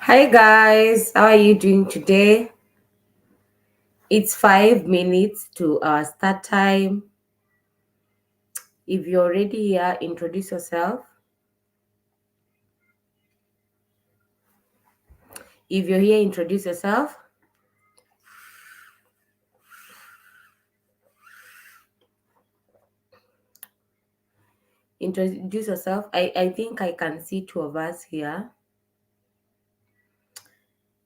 Hi guys, how are you doing today? It's 5 minutes to our start time. If you're already here, introduce yourself. If you're here, introduce yourself. Introduce yourself. I think I can see two of us here.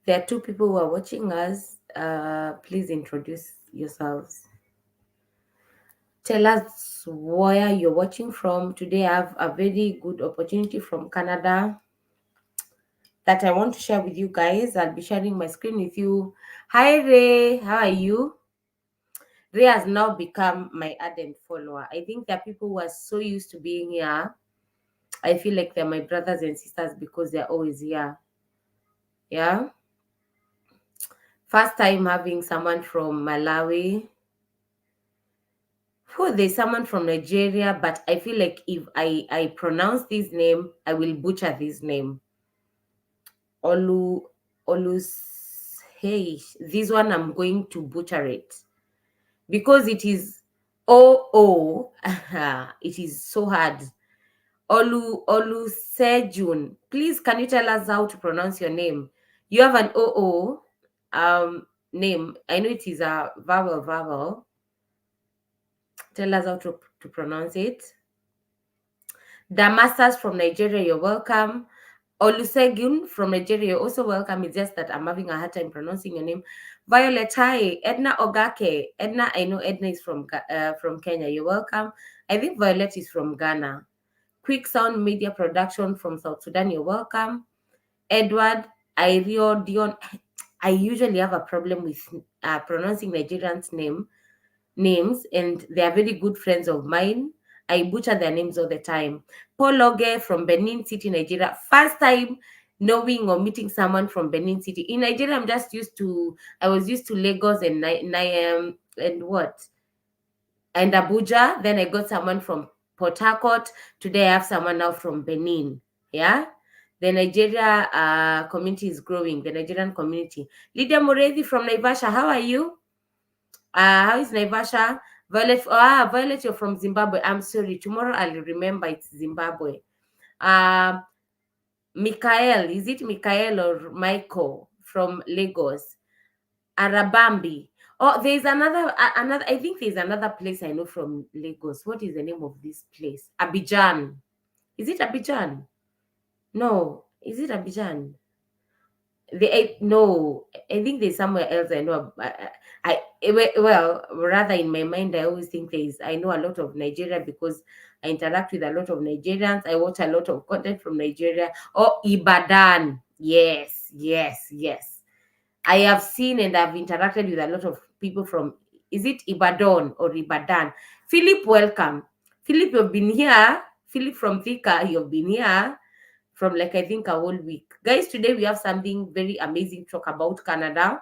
There are two people who are watching us. Please introduce yourselves. Tell us where you're watching from. Today I have a very good opportunity from Canada that I want to share with you guys. I'll be sharing my screen with you. Hi Ray, how are you? Ray has now become my ardent follower. I think there are people who are so used to being here. I feel like they're my brothers and sisters because they're always here. Yeah. First time having someone from Malawi. Oh, there's someone from Nigeria, but I feel like if I pronounce this name, I will butcher this name. Olu Olus. Hey, this one I'm going to butcher it because it is O. It is so hard. Olusejun. Please, can you tell us how to pronounce your name? You have an name. I know it is a vowel. Tell us how to pronounce it. Damastas from Nigeria, you're welcome. Olusegun from Nigeria, you're also welcome. It's just that I'm having a hard time pronouncing your name. Violet, hi. Edna Ogake. Edna, I know Edna is from Kenya. You're welcome. I think Violet is from Ghana. Quick Sound Media Production from South Sudan, you're welcome. Edward Irio Dion. I usually have a problem with pronouncing Nigerians' names, and they are very good friends of mine. I butcher their names all the time. Paul Oge from Benin City, Nigeria. First time knowing or meeting someone from Benin City. In Nigeria, I was used to Lagos and what? And Abuja. Then I got someone from Port Harcourt. Today I have someone now from Benin. Yeah. The Nigeria community is growing, the Nigerian community. Lydia Moredi from Naivasha, how are you? How is Naivasha? Violet, you're from Zimbabwe. I'm sorry. Tomorrow I'll remember it's Zimbabwe. Uh, Mikael, is it Mikael or Michael from Lagos? Arabambi. Oh, there's another. I think there's another place I know from Lagos. What is the name of this place? Abidjan. Is it Abidjan? No. Is it Abidjan? No. I think there's somewhere else I know. Well, rather in my mind, I always think I know a lot of Nigeria because I interact with a lot of Nigerians. I watch a lot of content from Nigeria. Oh, Ibadan. Yes, yes, yes. I have seen and I've interacted with a lot of people from, is it Ibadan or Ibadan? Philip, welcome. Philip, you've been here. Philip from Thika, you've been here from like I think a whole week. Guys, today we have something very amazing to talk about Canada.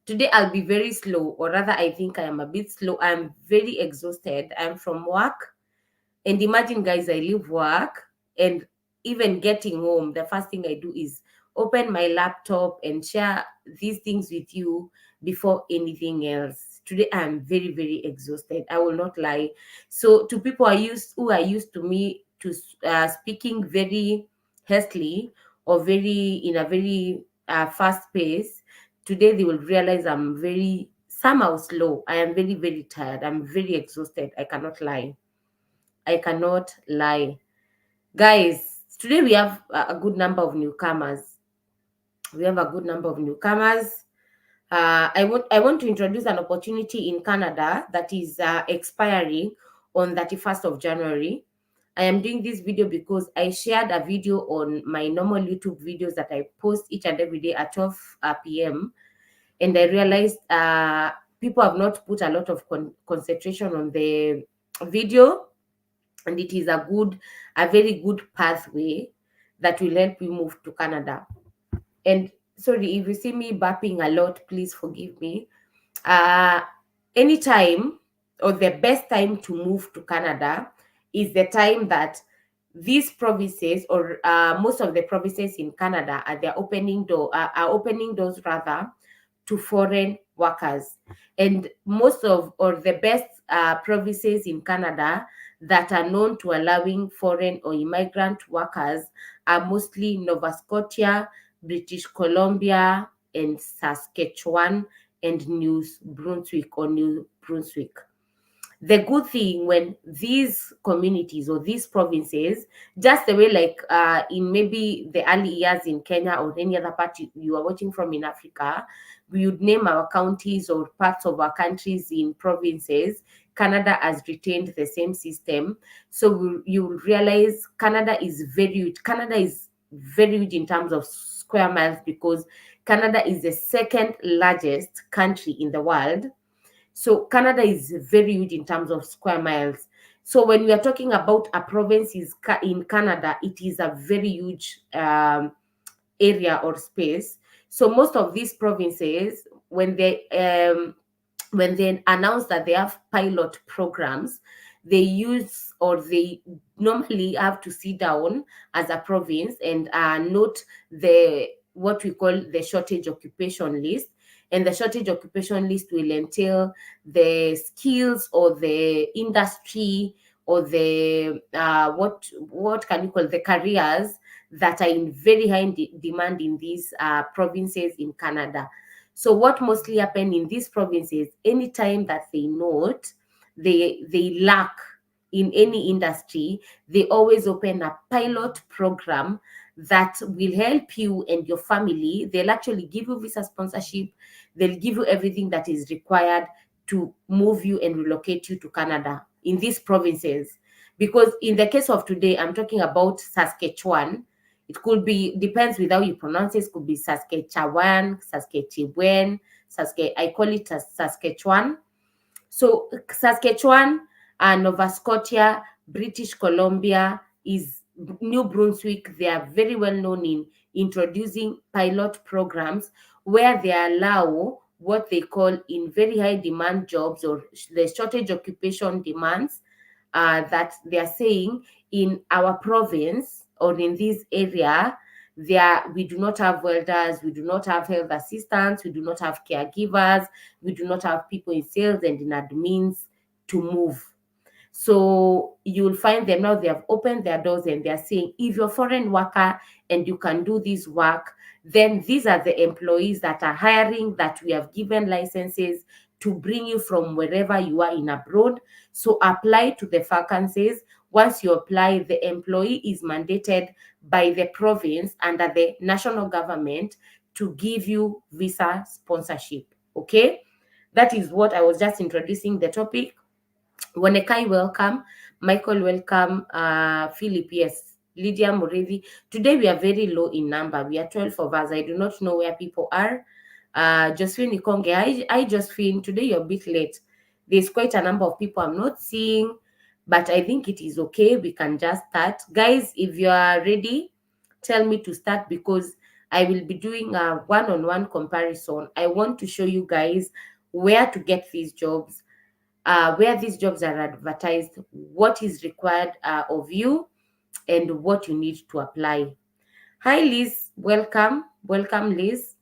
Today I'll be very slow, or rather I think I am a bit slow. I'm very exhausted. I'm from work. And imagine, guys, I leave work and even getting home, the first thing I do is open my laptop and share these things with you before anything else. Today I'm very, very exhausted. I will not lie. So to people who are used to me to speaking very hastily or very in a very fast pace, today they will realize I'm very somehow slow. I am very, very tired. I'm very exhausted. I cannot lie. I cannot lie. Guys, today we have a good number of newcomers. We have a good number of newcomers. I want to introduce an opportunity in Canada that is expiring on 31st of January. I am doing this video because I shared a video on my normal YouTube videos that I post each and every day at 12 p.m. And I realized people have not put a lot of concentration on the video, and it is a very good pathway that will help you move to Canada. And sorry if you see me burping a lot, please forgive me. uh Anytime or the best time to move to Canada is the time that these provinces, or most of the provinces in Canada, are opening doors rather to foreign workers. And most of, or the best provinces in Canada that are known to allowing foreign or immigrant workers are mostly Nova Scotia, British Columbia, and Saskatchewan, and New Brunswick. The good thing when these communities or these provinces, just the way like in maybe the early years in Kenya or any other part you are watching from in Africa, we would name our counties or parts of our countries in provinces. Canada has retained the same system. So you will realize Canada is very huge. Canada is very huge in terms of square miles, because Canada is the second largest country in the world. So Canada is very huge in terms of square miles. So when we are talking about a province in Canada, it is a very huge area or space. So most of these provinces, when they announce that they have pilot programs, they use, or they normally have to sit down as a province and note the what we call the shortage occupation list. And the shortage occupation list will entail the skills or the industry or the what can you call the careers that are in very high demand in these provinces in Canada. So what mostly happen in these provinces, anytime that they note they lack in any industry, they always open a pilot program that will help you and your family. They'll actually give you visa sponsorship. They'll give you everything that is required to move you and relocate you to Canada in these provinces. Because in the case of today, I'm talking about Saskatchewan. It could be, depends with how you pronounce it, could be Saskatchewan, Saskatchewan, I call it Saskatchewan. So Saskatchewan, Nova Scotia, British Columbia, is New Brunswick. They are very well known in introducing pilot programs where they allow what they call in very high demand jobs, or the shortage occupation demands, that they are saying in our province or in this area, we do not have welders, we do not have health assistants, we do not have caregivers, we do not have people in sales and in admins to move. So you'll find them now, they have opened their doors and they're saying, if you're a foreign worker and you can do this work, then these are the employees that are hiring, that we have given licenses to bring you from wherever you are in abroad. So apply to the vacancies. Once you apply, the employee is mandated by the province under the national government to give you visa sponsorship. Okay, that is what I was just introducing the topic. Wonekai, welcome. Michael, welcome. Philip, yes. Lydia Murevi. Today we are very low in number. We are 12 of us. I do not know where people are. Josephine Ikonge. Hi, Josephine. Today you're a bit late. There's quite a number of people I'm not seeing, but I think it is okay. We can just start. Guys, if you are ready, tell me to start, because I will be doing a one-on-one comparison. I want to show you guys where to get these jobs, where these jobs are advertised, what is required of you, and what you need to apply. Hi, Liz. Welcome. Welcome, Liz.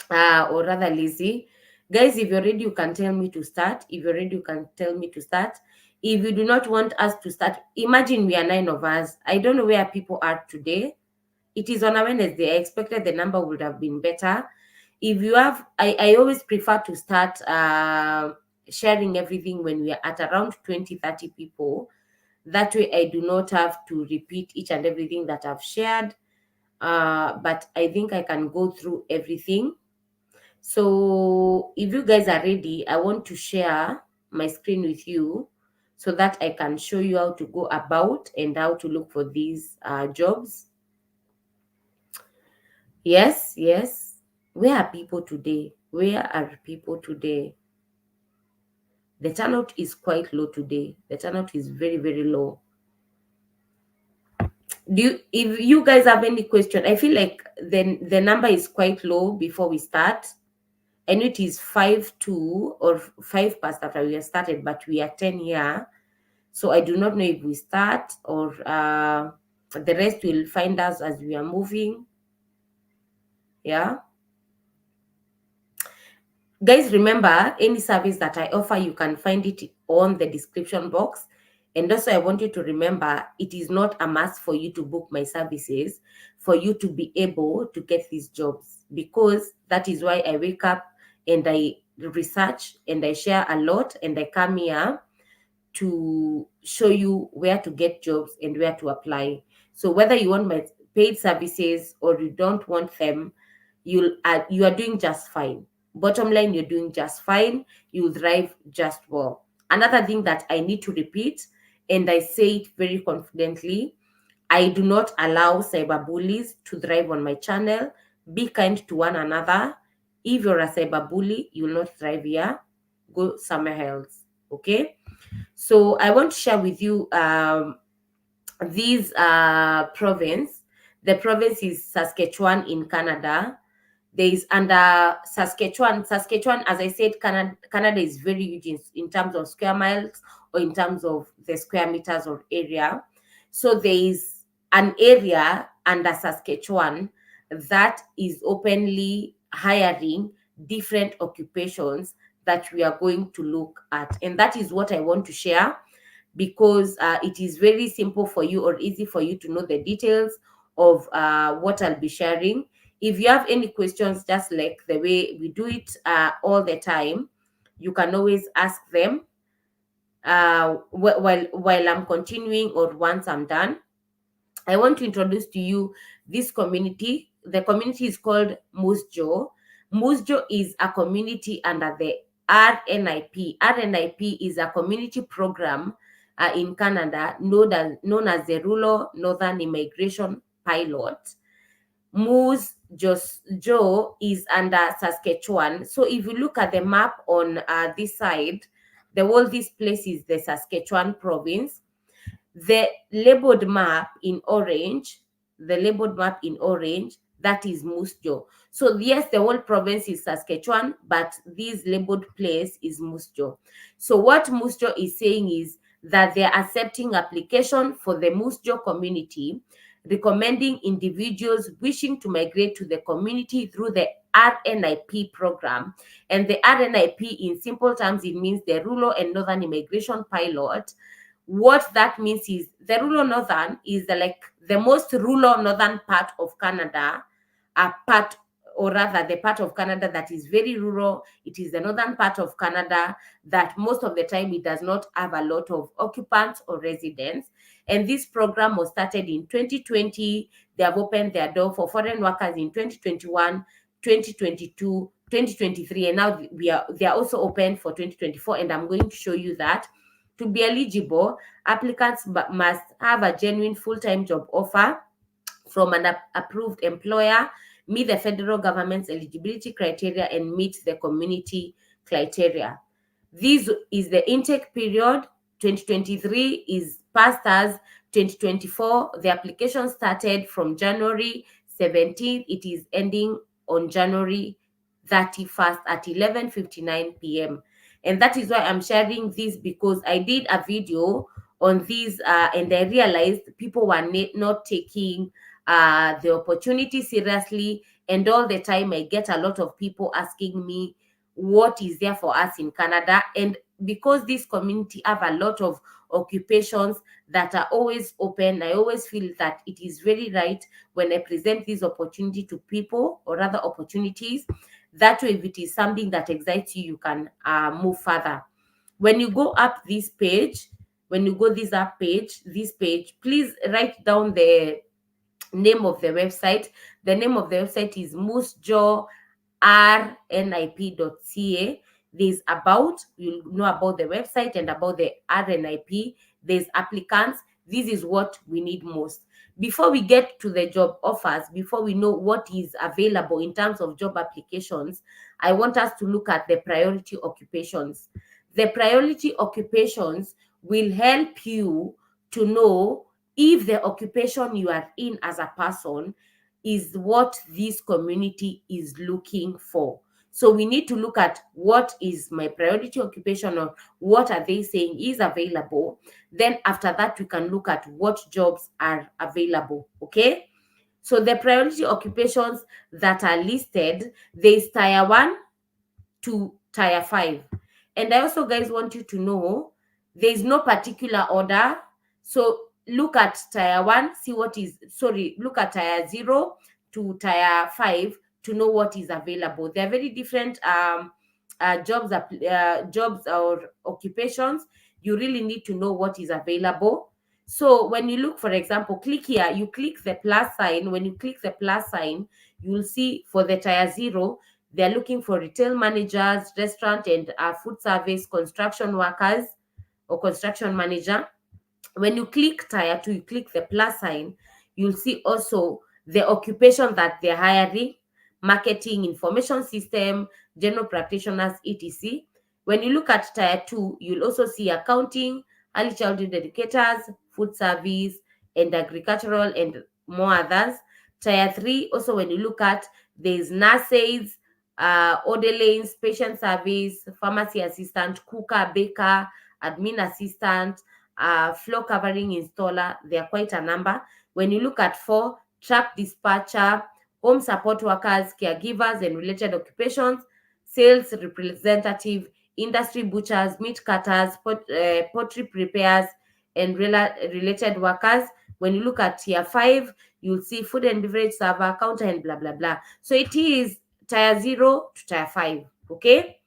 Or rather, Lizzie. Guys, if you're ready, you can tell me to start. If you're ready, you can tell me to start. If you do not want us to start, imagine we are 9 of us. I don't know where people are today. It is on a Wednesday. I expected the number would have been better. If you have, I always prefer to start sharing everything when we are at around 20-30 people. That way I do not have to repeat each and everything that I've shared. But I think I can go through everything. So if you guys are ready, I want to share my screen with you so that I can show you how to go about and how to look for these jobs. Yes, yes. Where are people today? Where are people today? The turnout is quite low today. The turnout is very, very low. If you guys have any question, I feel like the number is quite low before we start. I know it is 5 to or 5 past after we have started, but we are 10 here. So I do not know if we start or the rest will find us as we are moving. Yeah. Guys, remember, any service that I offer, you can find it on the description box. And also, I want you to remember, it is not a must for you to book my services for you to be able to get these jobs, because that is why I wake up and I research and I share a lot, and I come here to show you where to get jobs and where to apply. So whether you want my paid services or you don't want them, you are doing just fine. Bottom line, you're doing just fine. You'll thrive just well. Another thing that I need to repeat, and I say it very confidently, I do not allow cyberbullies to thrive on my channel. Be kind to one another. If you're a cyberbully, you will not thrive here. Go somewhere else. Okay? So I want to share with you these province. The province is Saskatchewan in Canada. There is under Saskatchewan. Saskatchewan, as I said, Canada is very huge in terms of square miles or in terms of the square meters or area. So there is an area under Saskatchewan that is openly hiring different occupations that we are going to look at. And that is what I want to share, because it is very simple for you or easy for you to know the details of what I'll be sharing. If you have any questions, just like the way we do it all the time, you can always ask them while I'm continuing or once I'm done. I want to introduce to you this community. The community is called Musjo. Musjo is a community under the RNIP. RNIP is a community program in Canada known as the Rural Northern Immigration Pilot. Moose Joe is under Saskatchewan. So if you look at the map on this side, this place is the Saskatchewan province. The labeled map in orange, that is Moose Jaw. So yes, the whole province is Saskatchewan, but this labeled place is Moose Jaw. So what Moose Jaw is saying is that they are accepting application for the Moose Jaw community, recommending individuals wishing to migrate to the community through the RNIP program. And the RNIP, in simple terms, it means the Rural and Northern Immigration Pilot. What that means is the rural northern is the most rural northern part of Canada, the part of Canada that is very rural. It is the northern part of Canada that most of the time it does not have a lot of occupants or residents. And this program was started in 2020. They have opened their door for foreign workers in 2021, 2022, 2023, and now they are also open for 2024. And I'm going to show you that. To be eligible, applicants must have a genuine full-time job offer from an approved employer, meet the federal government's eligibility criteria, and meet the community criteria. This is the intake period. 2023 is passed as 2024. The application started from January 17th. It is ending on January 31st at 11:59 p.m. And that is why I'm sharing this, because I did a video on this and I realized people were not taking the opportunity seriously. And all the time I get a lot of people asking me what is there for us in Canada. And because this community have a lot of occupations that are always open, I always feel that it is very right when I present this opportunity to people, or rather opportunities. That way, if it is something that excites you, you can move further. When you go up this page, this page, please write down the name of the website. The name of the website is moosejawrnip.ca. There's about, you'll know about the website and about the RNIP. There's applicants. This is what we need most. Before we get to the job offers, before we know what is available in terms of job applications, I want us to look at the priority occupations. The priority occupations will help you to know if the occupation you are in as a person is what this community is looking for. So we need to look at what is my priority occupation, or what are they saying is available. Then after that, we can look at what jobs are available. Okay. So the priority occupations that are listed, there is tier 1 to tier 5. And I also, guys, want you to know there is no particular order. So look at tier 1, see what is, sorry, look at tier 0 to tier 5 to know what is available. They are very different jobs or occupations. You really need to know what is available. So when you look, for example, click here, you click the plus sign. When you click the plus sign, you will see for the tier 0, they're looking for retail managers, restaurant and food service, construction workers, or construction manager. When you click tier 2, you click the plus sign, you'll see also the occupation that they're hiring: marketing, information system, general practitioners, etc. When you look at tier 2, you'll also see accounting, early childhood educators, food service, and agricultural, and more others. Tier 3, also when you look at, there's nurses, orderlies, patient service, pharmacy assistant, cooker, baker, admin assistant, floor covering installer. There are quite a number. When you look at 4, truck dispatcher, home support workers, caregivers and related occupations, sales representative, industry butchers, meat cutters, poultry preparers, and related workers. When you look at tier 5, you'll see food and beverage server, counter, and blah blah blah. So it is tier 0 to tier 5. Okay.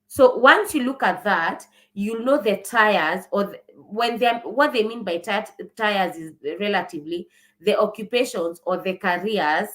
So once you look at that, you'll know the tires, or when they, what they mean by tires is relatively the occupations or the careers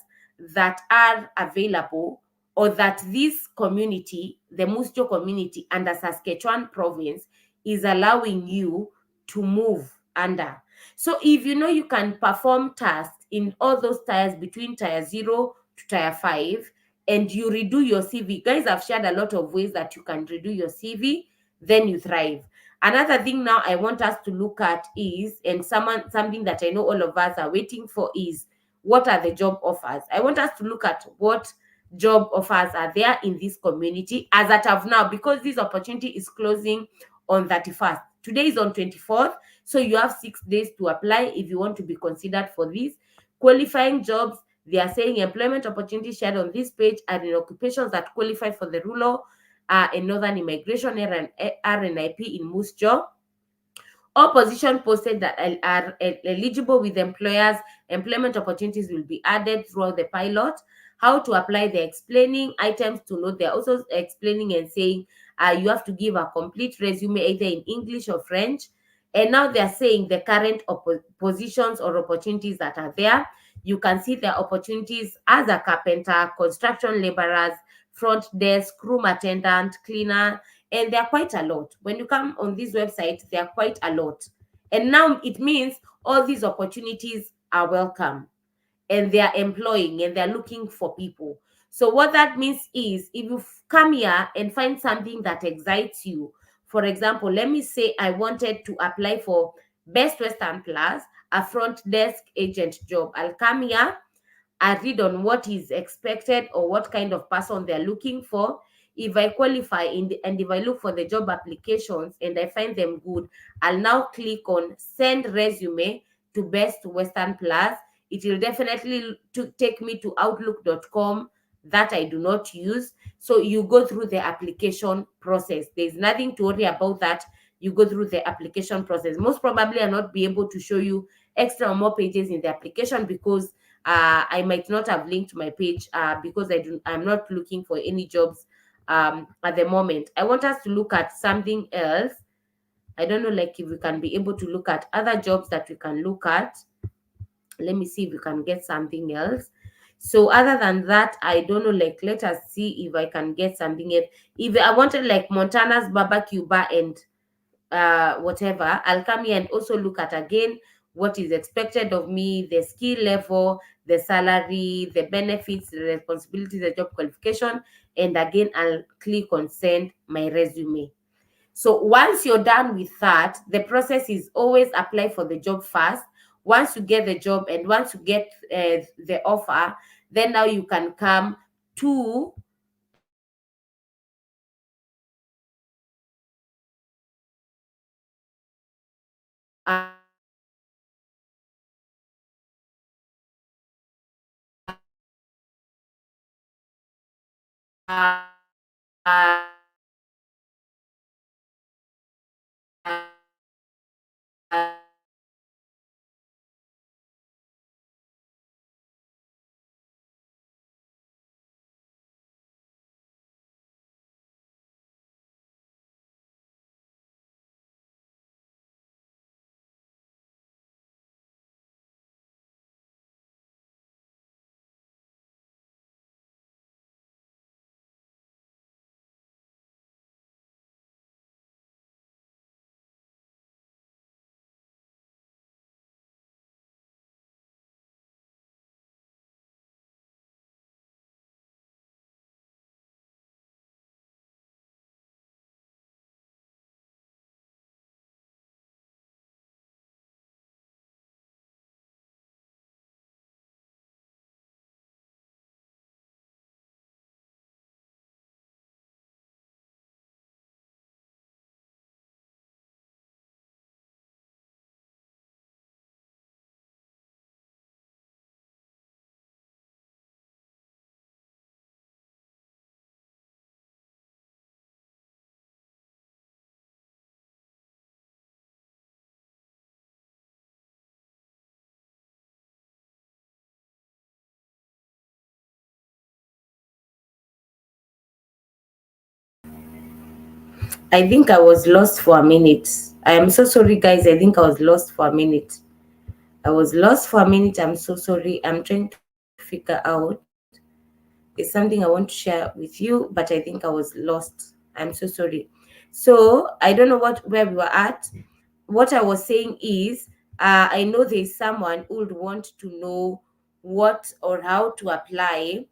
that are available, or that this community, the Musjo community under Saskatchewan province, is allowing you to move under. So if you know you can perform tasks in all those tires between tier 0 to tier 5, and you redo your CV. Guys, I've shared a lot of ways that you can redo your CV, then you thrive. Another thing now I want us to look at is, and something that I know all of us are waiting for, is what are the job offers. I want us to look at what job offers are there in this community as at of now, because this opportunity is closing on 31st. Today is on 24th, so you have 6 days to apply if you want to be considered for this. Qualifying jobs, they are saying employment opportunities shared on this page are in occupations that qualify for the rural and northern immigration RNIP in Musjo. All positions posted that are eligible with employers, employment opportunities will be added throughout the pilot. How to apply, they're explaining items to note. They're also explaining and saying you have to give a complete resume either in English or French. And now they're saying the current positions or opportunities that are there. You can see the opportunities as a carpenter, construction laborers, front desk, room attendant, cleaner, and there are quite a lot. When you come on this website, there are quite a lot. And now it means all these opportunities are welcome, and they are employing and they're looking for people. So what that means is, if you come here and find something that excites you, for example, let me say I wanted to apply for Best Western Plus, a front desk agent job. I'll come here, I read on what is expected or what kind of person they're looking for. If I qualify and if I look for the job applications and I find them good, I'll now click on send resume to Best Western Plus. It will definitely take me to outlook.com that I do not use. So you go through the application process. There's nothing to worry about that. You go through the application process. Most probably I'll not be able to show you extra or more pages in the application because I might not have linked my page because I'm not looking for any jobs at the moment. I want us to look at something else. I don't know, like if we can be able to look at other jobs that we can look at. Let me see if we can get something else. So other than that, I don't know, like let us see if I can get something else. If I wanted like Montana's barbecue bar and whatever, I'll come here and also look at again what is expected of me, the skill level, the salary, the benefits, the responsibilities, the job qualification, and again I'll click on send my resume. So once you're done with that, the process is always apply for the job first. Once you get the job and once you get the offer, then now you can come to I think I was lost for a minute. I am so sorry, guys. I think I was lost for a minute. I was lost for a minute. I'm so sorry. I'm trying to figure out. It's something I want to share with you, but I think I was lost. I'm so sorry. So I don't know where we were at. What I was saying is, I know there's someone who would want to know what or how to apply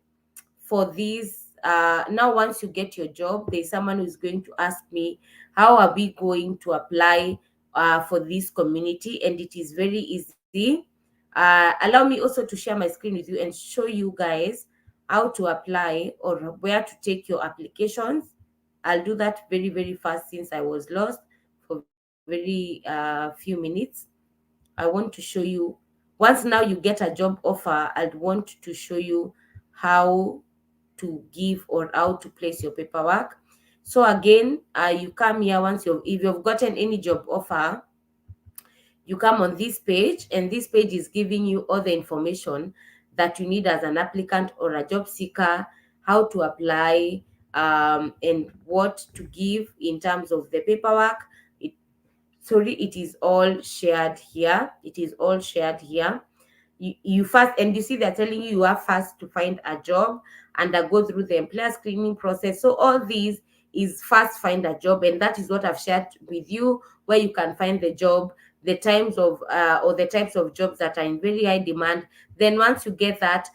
for these. Now once you get your job, there's someone who's going to ask me, how are we going to apply for this community? And it is very easy. Allow me also to share my screen with you and show you guys how to apply or where to take your applications. I'll do that very, very fast since I was lost for very few minutes. I want to show you, once now you get a job offer, I'd want to show you how to give or how to place your paperwork. So again, you come here once if you've gotten any job offer, you come on this page, and this page is giving you all the information that you need as an applicant or a job seeker, how to apply, and what to give in terms of the paperwork. It, sorry, it is all shared here. It is all shared here. You first, and you see they're telling you are first to find a job and go through the employer screening process. So all these is first find a job, and that is what I've shared with you, where you can find the job, the times of or the types of jobs that are in very high demand. Then once you get that,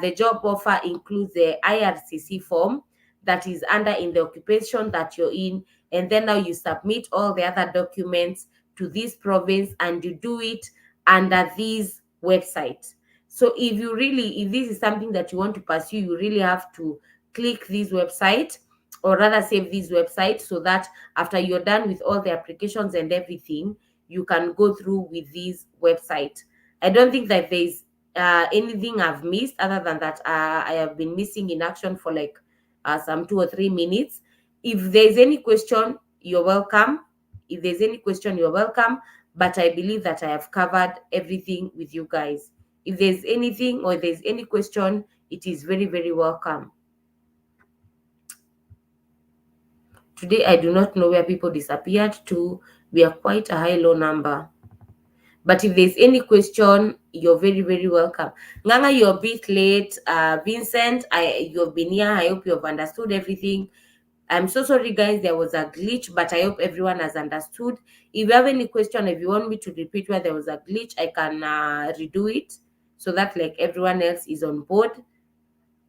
the job offer includes the IRCC form that is under in the occupation that you're in, and then now you submit all the other documents to this province, and you do it under these website. So if this is something that you want to pursue, you really have to click this website, or rather save this website, so that after you're done with all the applications and everything, you can go through with this website. I don't think that there's anything I've missed, other than that I have been missing in action for like some 2 or 3 minutes. If there's any question, you're welcome. If there's any question, you're welcome. But I believe that I have covered everything with you guys. If there's anything or there's any question, it is very, very welcome. Today, I do not know where people disappeared to. We are quite a high low number. But if there's any question, you're very, very welcome. Nganga, you're a bit late. Vincent, you've been here. I hope you've understood everything. I'm so sorry, guys. There was a glitch, but I hope everyone has understood. If you have any question, if you want me to repeat where there was a glitch, I can redo it so that like everyone else is on board.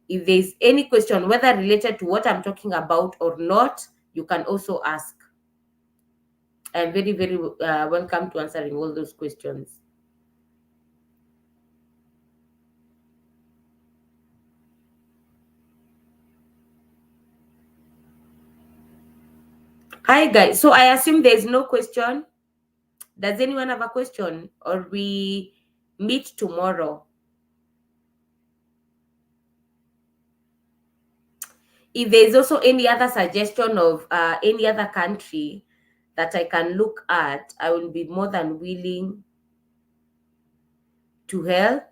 If there's any question, whether related to what I'm talking about or not, you can also ask. I'm very, very welcome to answering all those questions. Hi, guys. So I assume there's no question. Does anyone have a question, or we meet tomorrow? If there's also any other suggestion of any other country that I can look at, I will be more than willing to help.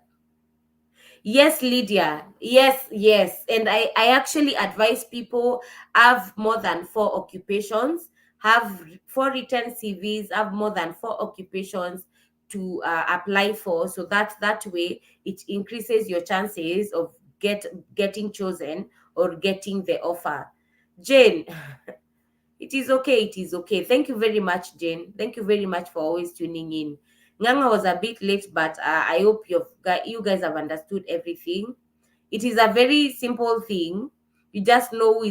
Yes, Lydia. Yes, yes. And I actually advise people have more than 4 occupations, have 4 written CVs, have more than 4 occupations to apply for. So that way it increases your chances of getting chosen or getting the offer. Jane, it is okay. It is okay. Thank you very much, Jane. Thank you very much for always tuning in. Nganga was a bit late, but I hope you guys have understood everything. It is a very simple thing. You just know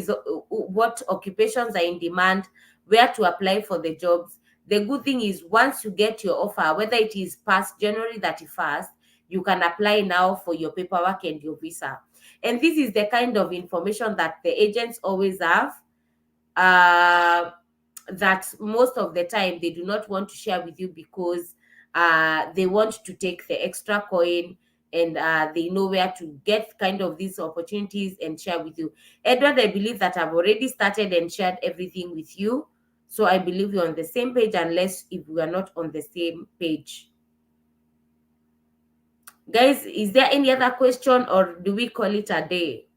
what occupations are in demand, where to apply for the jobs. The good thing is once you get your offer, whether it is past January 31st, you can apply now for your paperwork and your visa. And this is the kind of information that the agents always have, that most of the time they do not want to share with you because they want to take the extra coin, and they know where to get kind of these opportunities and share with you. Edward, I believe that I've already started and shared everything with you. So I believe you're on the same page, unless if we are not on the same page. Guys, is there any other question, or do we call it a day?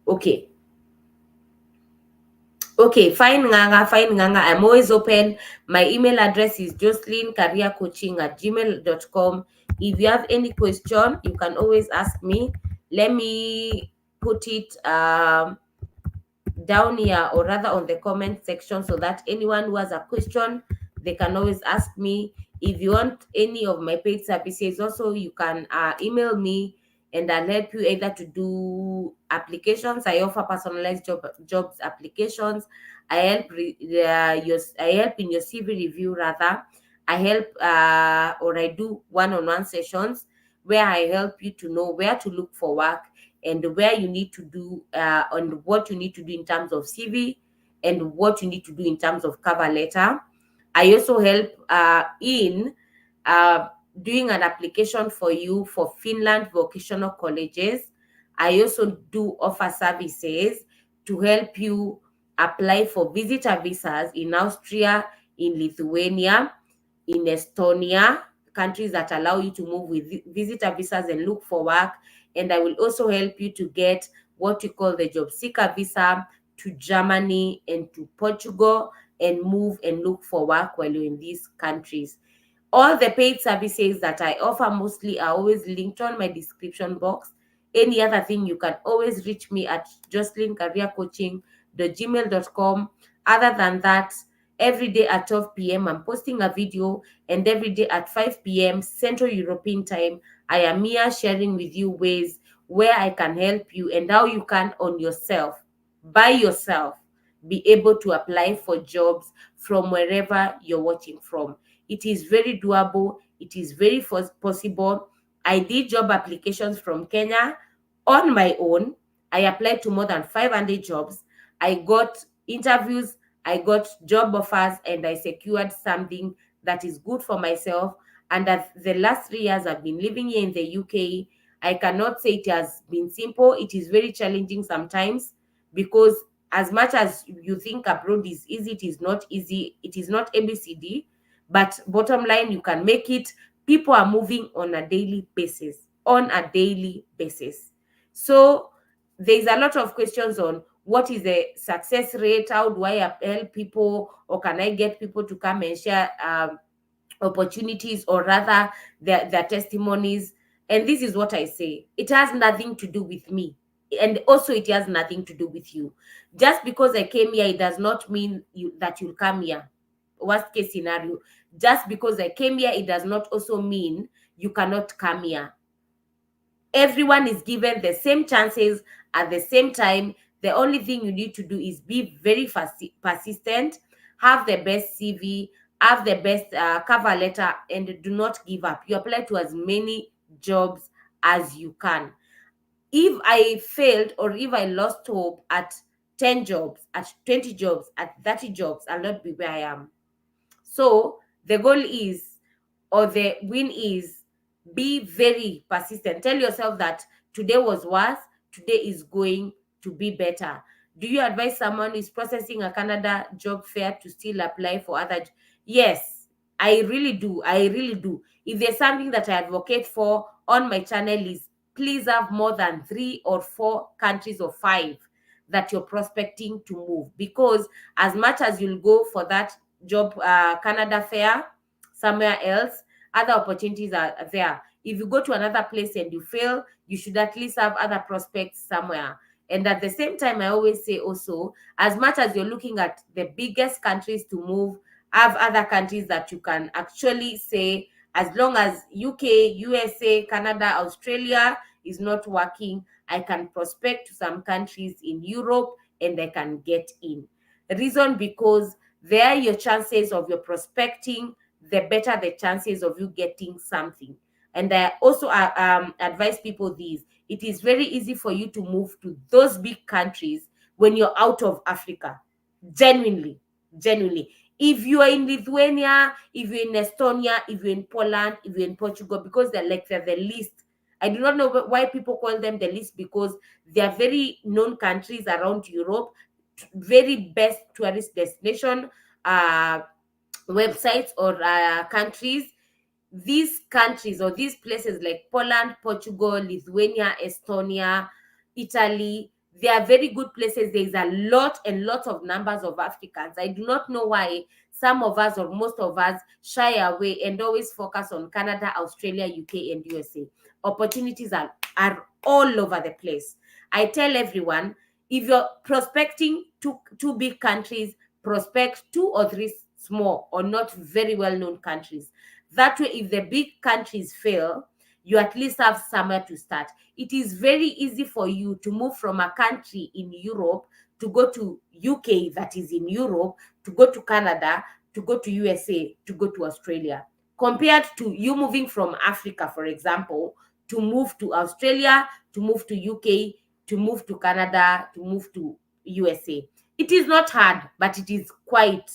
Okay. Okay, fine, Nganga, fine, Nganga. I'm always open. My email address is jocelyncareercoaching@gmail.com. If you have any question, you can always ask me. Let me put it down here, or rather on the comment section, so that anyone who has a question, they can always ask me. If you want any of my paid services, also you can email me, and I'll help you either to do applications. I offer personalized jobs applications. I help I help in your CV review, rather. I help or I do one-on-one sessions where I help you to know where to look for work, and where you need to do and what you need to do in terms of CV, and what you need to do in terms of cover letter. I also help in uh, doing an application for you for Finland vocational colleges. I also do offer services to help you apply for visitor visas in Austria, in Lithuania, in Estonia, countries that allow you to move with visitor visas and look for work. And I will also help you to get what you call the job seeker visa to Germany and to Portugal, and move and look for work while you're in these countries. All the paid services that I offer mostly are always linked on my description box. Any other thing, you can always reach me at jocelyncareercoaching.gmail.com. Other than that, every day at 12 p.m., I'm posting a video, and every day at 5 p.m. Central European Time, I am here sharing with you ways where I can help you, and how you can on yourself, by yourself, be able to apply for jobs from wherever you're watching from. It is very doable. It is very possible. I did job applications from Kenya on my own. I applied to more than 500 jobs. I got interviews, I got job offers, and I secured something that is good for myself. And that the last 3 years I've been living here in the UK, I cannot say it has been simple. It is very challenging sometimes, because as much as you think abroad is easy, it is not easy. It is not ABCD, but bottom line, you can make it. People are moving on a daily basis, So there's a lot of questions on what is the success rate, how do I help people, or can I get people to come and share opportunities, or rather their testimonies. And this is what I say: it has nothing to do with me, and also it has nothing to do with you. Just because I came here, it does not mean that you'll come here. Worst case scenario, just because I came here, it does not also mean you cannot come here. Everyone is given the same chances at the same time. The only thing you need to do is be very persistent, have the best CV, have the best cover letter, and do not give up. You apply to as many jobs as you can. if I failed or if I lost hope at 10 jobs, at 20 jobs, at 30 jobs, I'll not be where I am. So the goal is, or the win is, be very persistent. Tell yourself that today was worse, today is going to be better. Do you advise someone who is processing a Canada job fair to still apply for other? Yes, I really do. I really do. If there's something that I advocate for on my channel is, please have more than 3 or 4 countries or 5 that you're prospecting to move, because as much as you'll go for that job Canada fair somewhere else, other opportunities are there. If you go to another place and you fail, you should at least have other prospects somewhere. And at the same time, I always say also, as much as you're looking at the biggest countries to move, have other countries that you can actually say, as long as UK, USA, Canada, Australia is not working, I can prospect to some countries in Europe and I can get in. The reason, because there your chances of your prospecting, the better the chances of you getting something. And I also advise people this. It is very easy for you to move to those big countries when you're out of Africa. Genuinely, genuinely. If you are in Lithuania, if you're in Estonia, if you're in Poland, if you're in Portugal, because they're the least. I do not know why people call them the least, because they are very known countries around Europe, very best tourist destination websites or countries. These countries or these places like Poland, Portugal, Lithuania, Estonia, Italy, they are very good places. There is a lot and lots of numbers of Africans. I do not know why some of us or most of us shy away and always focus on Canada, Australia, UK, and USA. Opportunities are all over the place. I tell everyone, if you're prospecting two big countries, prospect 2 or 3 small or not very well-known countries. That way, if the big countries fail, you at least have somewhere to start. It is very easy for you to move from a country in Europe to go to UK that is in Europe, to go to Canada, to go to USA, to go to Australia, compared to you moving from Africa, for example, to move to Australia, to move to UK, to move to Canada, to move to USA. It is not hard, but it is quite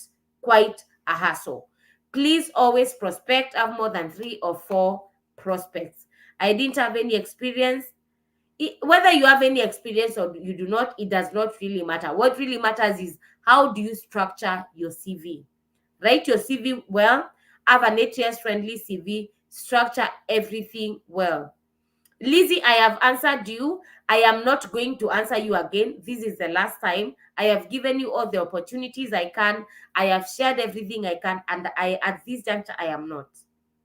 a hassle. Please always prospect, have more than 3 or 4 prospects. I didn't have any experience. Whether you have any experience or you do not, it does not really matter. What really matters is, how do you structure your CV? Write your CV well, have an 8 years friendly CV, structure everything well. Lizzie, I have answered you. I am not going to answer you again. This is the last time. I have given you all the opportunities I can. I have shared everything I can. And at this juncture, I am not.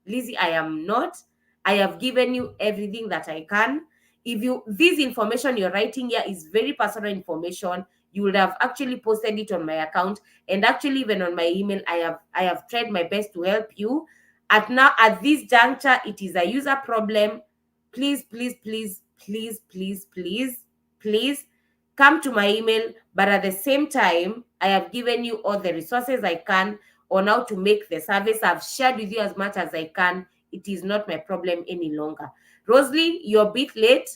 Lizzie, I am not. I have given you everything that I can. If this information you're writing here is very personal information, you would have actually posted it on my account, and actually even on my email. I have tried my best to help you. At this juncture, it is a user problem. Please, please, please, please, please, please, please come to my email. But at the same time, I have given you all the resources I can on how to make the service. I've shared with you as much as I can. It is not my problem any longer. Rosalie, you're a bit late.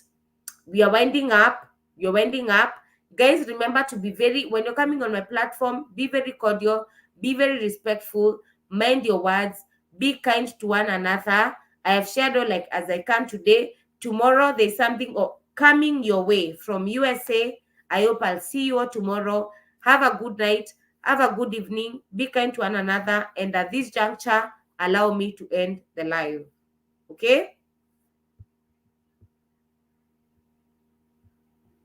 We are winding up. You're winding up. Guys, remember to be when you're coming on my platform, be very cordial, be very respectful, mind your words, be kind to one another. I have shared all like as I can today. Tomorrow, there's something coming your way from USA. I hope I'll see you all tomorrow. Have a good night. Have a good evening. Be kind to one another. And at this juncture, allow me to end the live. Okay?